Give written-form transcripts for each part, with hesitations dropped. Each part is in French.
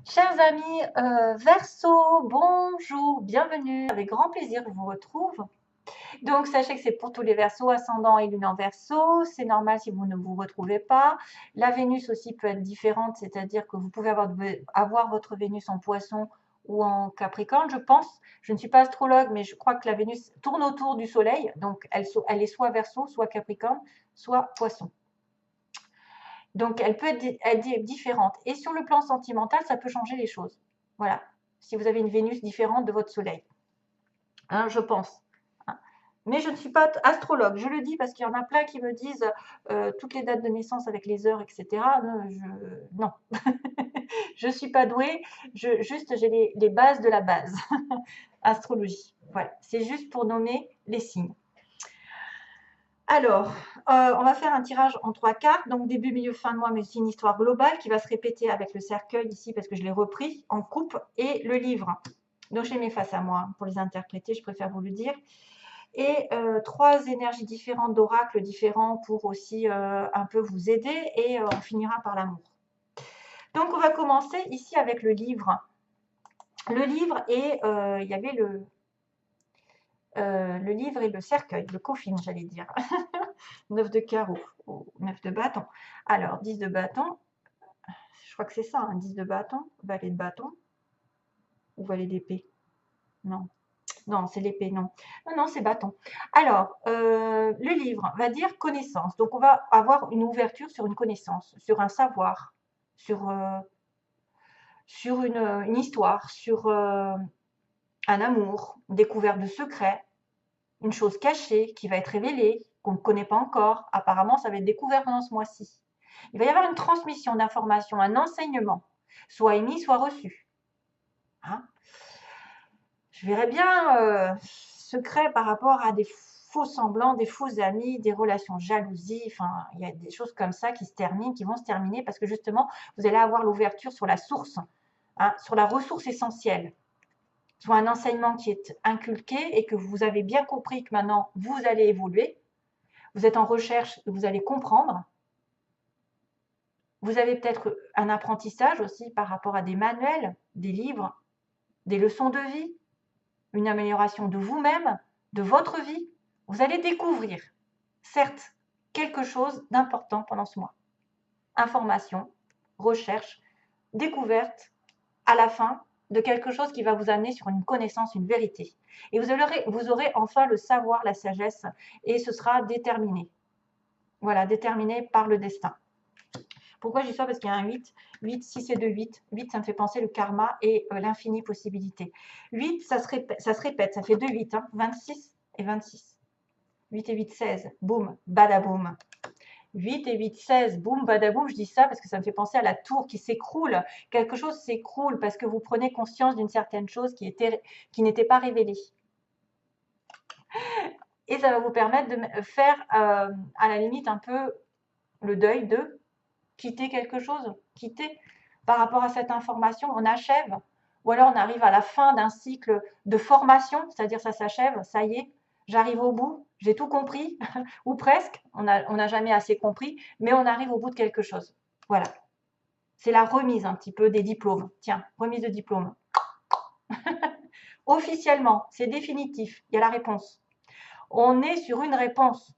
Chers amis, Verseau, bonjour, bienvenue. Avec grand plaisir, je vous retrouve. Donc, sachez que c'est pour tous les Verseaux, ascendant et lune en Verseau. C'est normal si vous ne vous retrouvez pas. La Vénus aussi peut être différente, c'est-à-dire que vous pouvez avoir votre Vénus en Poisson ou en Capricorne, je pense. Je ne suis pas astrologue, mais je crois que la Vénus tourne autour du Soleil. Donc, elle est soit Verseau, soit Capricorne, soit Poisson. Donc, elle peut être différente. Et sur le plan sentimental, ça peut changer les choses. Voilà. Si vous avez une Vénus différente de votre Soleil. Hein, je pense. Hein. Mais je ne suis pas astrologue. Je le dis parce qu'il y en a plein qui me disent toutes les dates de naissance avec les heures, etc. Non. Je ne suis pas douée. Juste, j'ai les bases de la base. Astrologie. Voilà. C'est juste pour nommer les signes. Alors, on va faire un tirage en 3 cartes, donc début, milieu, fin de mois, mais aussi une histoire globale qui va se répéter avec le cercueil ici parce que je l'ai repris en coupe et le livre. Donc, je les mets face à moi pour les interpréter, je préfère vous le dire. Et 3 énergies différentes d'oracles différents pour aussi un peu vous aider et on finira par l'amour. Donc, on va commencer ici avec le livre. Le livre et il y avait le livre et le cercueil, le coffin, j'allais dire. 9 de carreau, 9 de bâton. Alors, 10 de bâton, je crois que c'est ça, hein, 10 de bâton, valet de bâton, ou valet d'épée. Non, non, c'est l'épée, non. Non, non, c'est bâton. Alors, le livre va dire connaissance. Donc, on va avoir une ouverture sur une connaissance, sur un savoir, sur une histoire, sur un amour, une découverte de secrets, une chose cachée qui va être révélée, qu'on ne connaît pas encore. Apparemment, ça va être découvert pendant ce mois-ci. Il va y avoir une transmission d'informations, un enseignement, soit émis, soit reçu. Hein, je verrais bien secret par rapport à des faux semblants, des faux amis, des relations jalousie. Enfin, il y a des choses comme ça qui se terminent, qui vont se terminer parce que justement, vous allez avoir l'ouverture sur la source, hein, sur la ressource essentielle. Soit un enseignement qui est inculqué et que vous avez bien compris que maintenant vous allez évoluer. Vous êtes en recherche et vous allez comprendre. Vous avez peut-être un apprentissage aussi par rapport à des manuels, des livres, des leçons de vie, une amélioration de vous-même, de votre vie. Vous allez découvrir, certes, quelque chose d'important pendant ce mois. Information, recherche, découverte, à la fin de quelque chose qui va vous amener sur une connaissance, une vérité. Et vous aurez enfin le savoir, la sagesse, et ce sera déterminé. Voilà, déterminé par le destin. Pourquoi je dis ça? Parce qu'il y a un 8. 8, 6 et 2, 8. 8, ça me fait penser le karma et l'infinie possibilité. 8, ça se répète, ça fait 2, 8. Hein, 26 et 26. 8 et 8, 16. Boum, badaboum. 8 et 8, 16. Boum, badaboum. Je dis ça parce que ça me fait penser à la tour qui s'écroule. Quelque chose s'écroule parce que vous prenez conscience d'une certaine chose qui n'était pas révélée. Et ça va vous permettre de faire à la limite un peu le deuil de quitter quelque chose, quitter par rapport à cette information, on achève, ou alors on arrive à la fin d'un cycle de formation, c'est-à-dire ça s'achève, ça y est, j'arrive au bout, j'ai tout compris, ou presque, on n'a jamais assez compris, mais on arrive au bout de quelque chose. Voilà. C'est la remise un petit peu des diplômes. Tiens, remise de diplôme. Officiellement, c'est définitif, il y a la réponse. On est sur une réponse.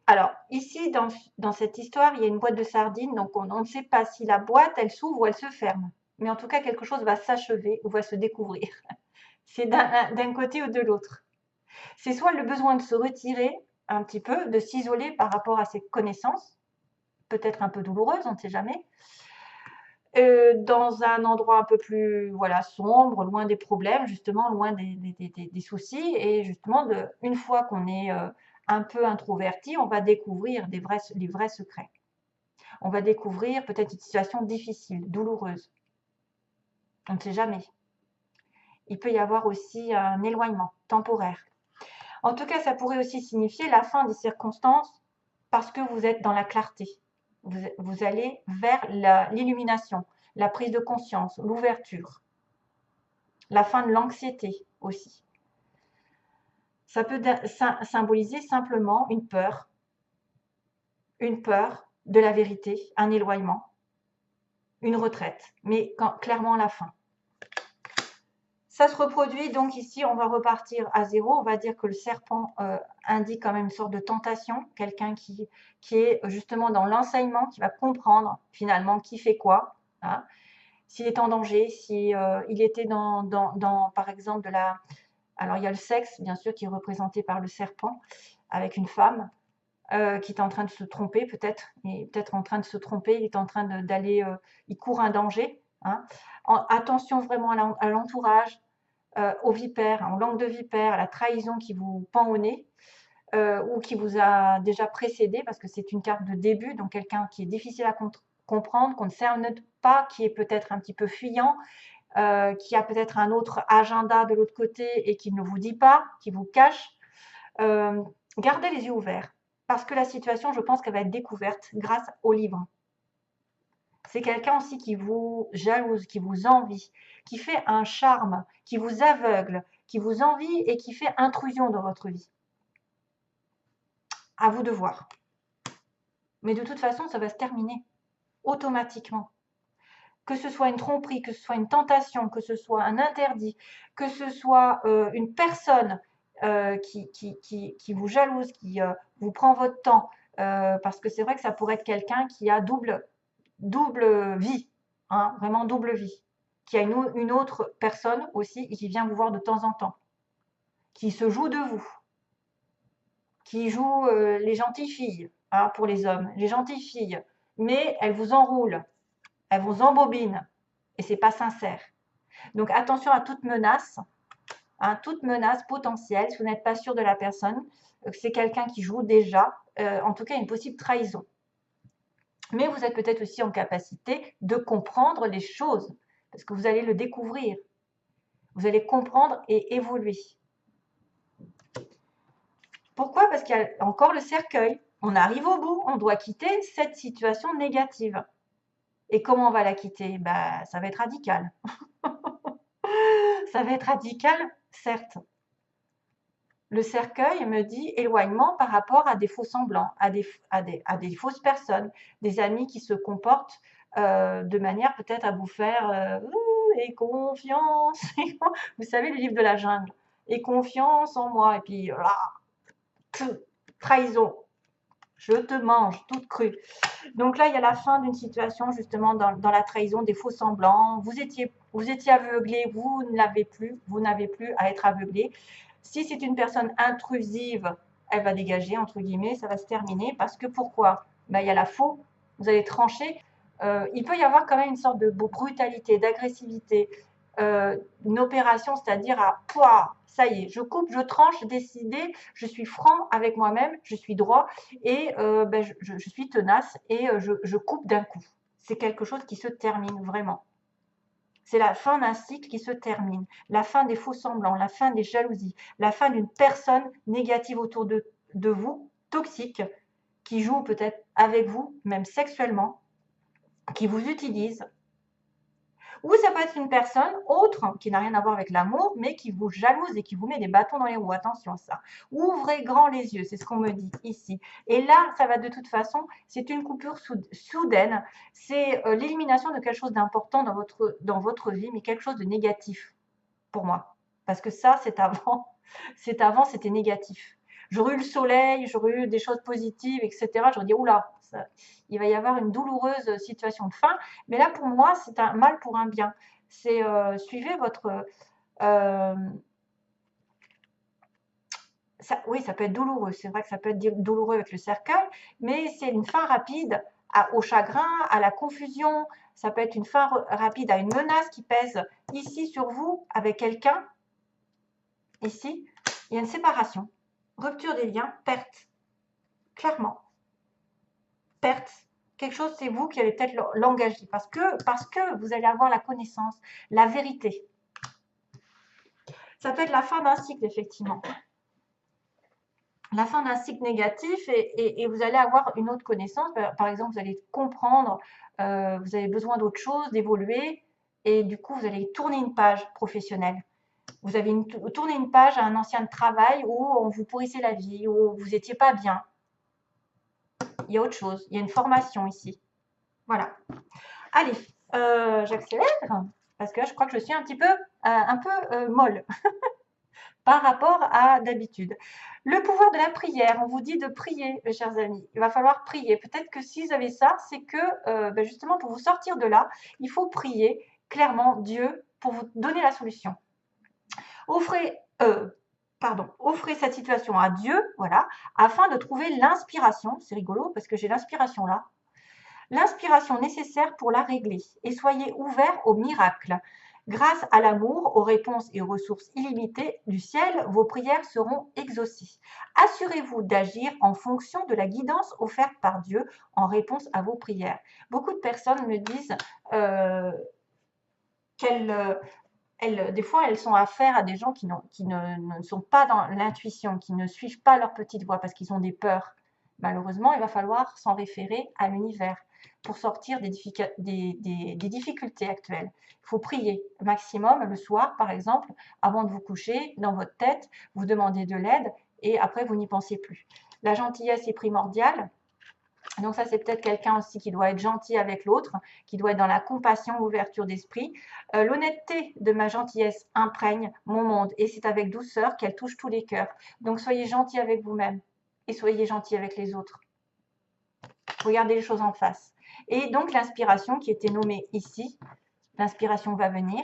Alors, ici, dans cette histoire, il y a une boîte de sardines, donc on ne sait pas si la boîte, elle s'ouvre ou elle se ferme. Mais en tout cas, quelque chose va s'achever ou va se découvrir. C'est d'un côté ou de l'autre. C'est soit le besoin de se retirer un petit peu, de s'isoler par rapport à ses connaissances, peut-être un peu douloureuses, on ne sait jamais, dans un endroit un peu plus voilà, sombre, loin des problèmes, justement, loin des soucis. Et justement, une fois qu'on est un peu introverti, on va découvrir les vrais secrets. On va découvrir peut-être une situation difficile, douloureuse. On ne sait jamais. Il peut y avoir aussi un éloignement temporaire. En tout cas, ça pourrait aussi signifier la fin des circonstances parce que vous êtes dans la clarté. Vous allez vers l'illumination, la prise de conscience, l'ouverture, la fin de l'anxiété aussi. Ça peut symboliser simplement une peur, une peur de la vérité, un éloignement, une retraite, mais clairement la fin. Ça se reproduit, donc ici, on va repartir à zéro. On va dire que le serpent indique quand même une sorte de tentation, quelqu'un qui est justement dans l'enseignement, qui va comprendre finalement qui fait quoi, hein. S'il est en danger, si il était par exemple, alors il y a le sexe, bien sûr, qui est représenté par le serpent, avec une femme qui est en train de se tromper, peut-être, il est peut-être en train de se tromper, il est en train d'aller, il court un danger, hein. Attention vraiment à l'entourage, aux vipères, en langue de vipère, à la trahison qui vous pend au nez, ou qui vous a déjà précédé, parce que c'est une carte de début, donc quelqu'un qui est difficile à comprendre, qu'on ne cerne pas, qui est peut-être un petit peu fuyant, qui a peut-être un autre agenda de l'autre côté et qui ne vous dit pas, qui vous cache. Gardez les yeux ouverts, parce que la situation, je pense qu'elle va être découverte grâce au livre. C'est quelqu'un aussi qui vous jalouse, qui vous envie, qui fait un charme, qui vous aveugle, qui vous envie et qui fait intrusion dans votre vie. À vous de voir. Mais de toute façon, ça va se terminer automatiquement. Que ce soit une tromperie, que ce soit une tentation, que ce soit un interdit, que ce soit une personne qui vous jalouse, qui vous prend votre temps, parce que c'est vrai que ça pourrait être quelqu'un qui a double vie, hein, vraiment double vie, qui a une autre personne aussi et qui vient vous voir de temps en temps, qui se joue de vous, qui joue les gentilles filles, hein, pour les hommes, les gentilles filles, mais elles vous enroulent, elles vous embobinent et c'est pas sincère. Donc attention à toute menace potentielle, si vous n'êtes pas sûr de la personne, c'est quelqu'un qui joue déjà, en tout cas une possible trahison. Mais vous êtes peut-être aussi en capacité de comprendre les choses, parce que vous allez le découvrir. Vous allez comprendre et évoluer. Pourquoi? Parce qu'il y a encore le cercueil. On arrive au bout, on doit quitter cette situation négative. Et comment on va la quitter? Bah, ça va être radical. Ça va être radical, certes. Le cercueil me dit éloignement par rapport à des faux semblants, à des fausses personnes, des amis qui se comportent de manière peut-être à vous faire aie confiance. Vous savez, le livre de la jungle. Aie confiance en moi. Et puis, trahison. Je te mange toute crue. Donc là, il y a la fin d'une situation justement dans la trahison, des faux semblants. Vous étiez aveuglé, vous n'avez plus à être aveuglé. Si c'est une personne intrusive, elle va dégager, entre guillemets, ça va se terminer. Parce que pourquoi? Ben, il y a la faux, vous allez trancher. Il peut y avoir quand même une sorte de brutalité, d'agressivité, une opération, c'est-à-dire pouah, ça y est, je coupe, je tranche, décidé, je suis franc avec moi-même, je suis droit et ben, je suis tenace et je coupe d'un coup. C'est quelque chose qui se termine vraiment. C'est la fin d'un cycle qui se termine, la fin des faux semblants, la fin des jalousies, la fin d'une personne négative autour de vous, toxique, qui joue peut-être avec vous, même sexuellement, qui vous utilise. Ou ça peut être une personne autre, qui n'a rien à voir avec l'amour, mais qui vous jalouse et qui vous met des bâtons dans les roues. Attention à ça. Ouvrez grand les yeux, c'est ce qu'on me dit ici. Et là, ça va de toute façon, c'est une coupure soudaine. C'est l'élimination de quelque chose d'important dans votre vie, mais quelque chose de négatif pour moi. Parce que ça, c'est avant, c'était négatif. J'aurais eu le soleil, j'aurais eu des choses positives, etc. J'aurais dit, oula, il va y avoir une douloureuse situation de fin. Mais là, pour moi, c'est un mal pour un bien. C'est suivez votre... oui, ça peut être douloureux. C'est vrai que ça peut être douloureux avec le cercueil, mais c'est une fin rapide au chagrin, à la confusion. Ça peut être une fin rapide à une menace qui pèse ici sur vous avec quelqu'un. Ici, il y a une séparation, rupture des liens, perte. Clairement. Perte. Quelque chose, c'est vous qui allez peut-être l'engager parce que vous allez avoir la connaissance, la vérité. Ça peut être la fin d'un cycle, effectivement. La fin d'un cycle négatif et vous allez avoir une autre connaissance. Par exemple, vous allez comprendre, vous avez besoin d'autre chose, d'évoluer et du coup, vous allez tourner une page professionnelle. Vous avez tourné une page à un ancien travail où on vous pourrissait la vie, où vous n'étiez pas bien. il y a autre chose. Il y a une formation ici. Voilà. Allez, j'accélère parce que là, je crois que je suis un petit peu, molle par rapport à d'habitude. Le pouvoir de la prière, on vous dit de prier, mes chers amis. Il va falloir prier. Peut-être que si vous avez ça, c'est que justement pour vous sortir de là, il faut prier clairement Dieu pour vous donner la solution. Offrez cette situation à Dieu, voilà, afin de trouver l'inspiration. C'est rigolo parce que j'ai l'inspiration là. L'inspiration nécessaire pour la régler. Et soyez ouverts au miracle. Grâce à l'amour, aux réponses et aux ressources illimitées du ciel, vos prières seront exaucées. Assurez-vous d'agir en fonction de la guidance offerte par Dieu en réponse à vos prières. Beaucoup de personnes me disent des fois, elles sont affaire à des gens qui ne sont pas dans l'intuition, qui ne suivent pas leur petite voix parce qu'ils ont des peurs. Malheureusement, il va falloir s'en référer à l'univers pour sortir des difficultés actuelles. Il faut prier maximum le soir, par exemple, avant de vous coucher, dans votre tête, vous demandez de l'aide et après, vous n'y pensez plus. La gentillesse est primordiale. Donc ça, c'est peut-être quelqu'un aussi qui doit être gentil avec l'autre, qui doit être dans la compassion, l'ouverture d'esprit. L'honnêteté de ma gentillesse imprègne mon monde et c'est avec douceur qu'elle touche tous les cœurs. Donc soyez gentil avec vous-même et soyez gentil avec les autres. Regardez les choses en face. Et donc l'inspiration qui était nommée ici, l'inspiration va venir.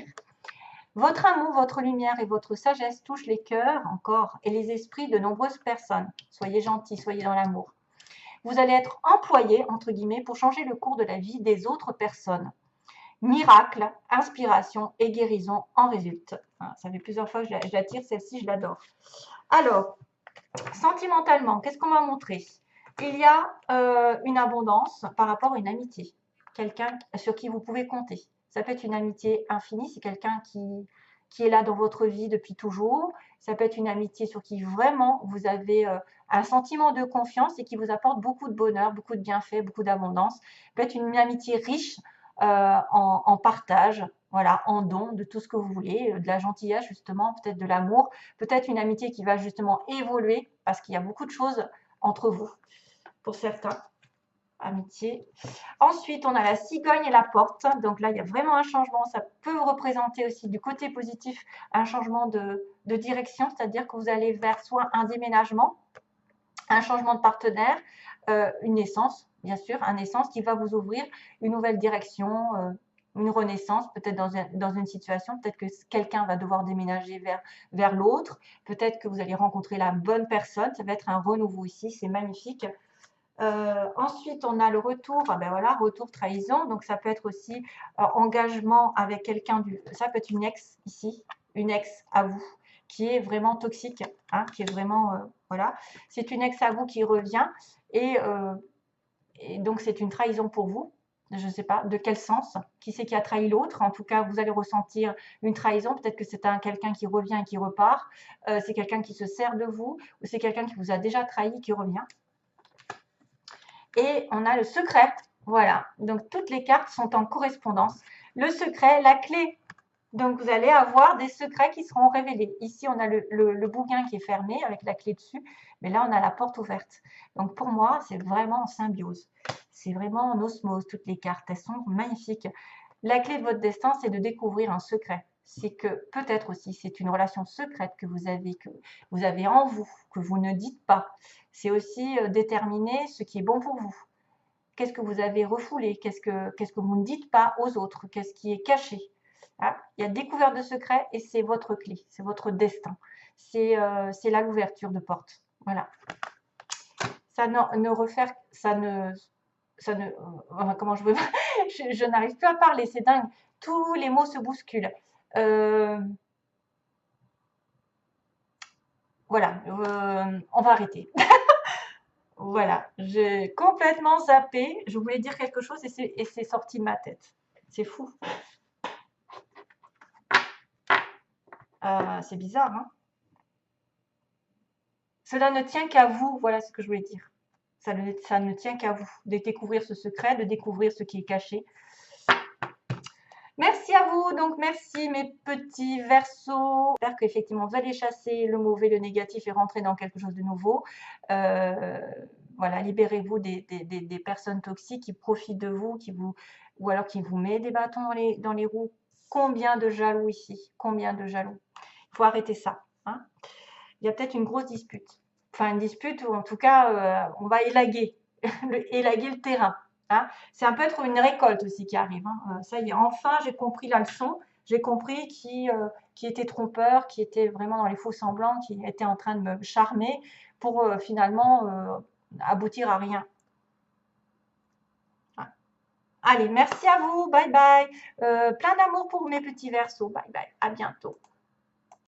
Votre amour, votre lumière et votre sagesse touchent les cœurs encore et les esprits de nombreuses personnes. Soyez gentils, soyez dans l'amour. Vous allez être employé, entre guillemets, pour changer le cours de la vie des autres personnes. Miracle, inspiration et guérison en résultent. Ça fait plusieurs fois que je la tire, celle-ci, je l'adore. Alors, sentimentalement, qu'est-ce qu'on m'a montré? Il y a une abondance par rapport à une amitié. Quelqu'un sur qui vous pouvez compter. Ça peut être une amitié infinie, c'est quelqu'un qui est là dans votre vie depuis toujours. Ça peut être une amitié sur qui vraiment vous avez un sentiment de confiance et qui vous apporte beaucoup de bonheur, beaucoup de bienfaits, beaucoup d'abondance. Ça peut être une amitié riche en partage, voilà, en don de tout ce que vous voulez, de la gentillesse justement, peut-être de l'amour, peut-être une amitié qui va justement évoluer parce qu'il y a beaucoup de choses entre vous, pour certains. Amitié. Ensuite, on a la cigogne et la porte. Donc là, il y a vraiment un changement. Ça peut représenter aussi du côté positif un changement de direction, c'est-à-dire que vous allez vers soit un déménagement, un changement de partenaire, une naissance, bien sûr, une naissance qui va vous ouvrir une nouvelle direction, une renaissance, peut-être dans une situation, peut-être que quelqu'un va devoir déménager vers l'autre, peut-être que vous allez rencontrer la bonne personne, ça va être un renouveau ici, c'est magnifique. Ensuite, on a le retour, retour trahison, donc ça peut être aussi engagement avec quelqu'un, ça peut être une ex ici, une ex à vous, qui est vraiment toxique, qui est vraiment, voilà, c'est une ex à vous qui revient et donc c'est une trahison pour vous, je ne sais pas de quel sens, qui c'est qui a trahi l'autre, en tout cas vous allez ressentir une trahison, peut-être que c'est quelqu'un qui revient et qui repart, c'est quelqu'un qui se sert de vous, ou c'est quelqu'un qui vous a déjà trahi qui revient. Et on a le secret, voilà, donc toutes les cartes sont en correspondance. Le secret, la clé, donc vous allez avoir des secrets qui seront révélés. Ici, on a le bouquin qui est fermé avec la clé dessus, mais là, on a la porte ouverte. Donc pour moi, c'est vraiment en symbiose. C'est vraiment en osmose, toutes les cartes, elles sont magnifiques. La clé de votre destin, c'est de découvrir un secret. C'est que peut-être aussi, c'est une relation secrète que vous avez en vous, que vous ne dites pas. C'est aussi déterminer ce qui est bon pour vous. Qu'est-ce que vous avez refoulé? Qu'est-ce que vous ne dites pas aux autres? Qu'est-ce qui est caché? Il y a découverte de secrets et c'est votre clé, c'est votre destin. C'est là l'ouverture de porte. Voilà. Comment je n'arrive plus à parler, c'est dingue. Tous les mots se bousculent. Voilà, on va arrêter. Voilà, j'ai complètement zappé. Je voulais dire quelque chose et c'est sorti de ma tête. C'est fou. C'est bizarre, hein? Cela ne tient qu'à vous, voilà ce que je voulais dire. Ça ne tient qu'à vous de découvrir ce secret, de découvrir ce qui est caché. Merci à vous, donc merci mes petits Verseaux. J'espère qu'effectivement vous allez chasser le mauvais, le négatif et rentrer dans quelque chose de nouveau. Voilà, libérez-vous des personnes toxiques qui profitent de vous, ou alors qui vous mettent des bâtons dans les roues. Combien de jaloux ici? Combien de jaloux? Il faut arrêter ça, hein. Il y a peut-être une grosse dispute. Enfin, une dispute, ou en tout cas, on va élaguer, élaguer le terrain, hein. C'est un peu être une récolte aussi qui arrive, hein. Ça y est, enfin, j'ai compris la leçon. J'ai compris qui était trompeur, qui était vraiment dans les faux semblants, qui était en train de me charmer pour finalement aboutir à rien. Ah. Allez, merci à vous. Bye bye. Plein d'amour pour mes petits versos. Bye bye. À bientôt.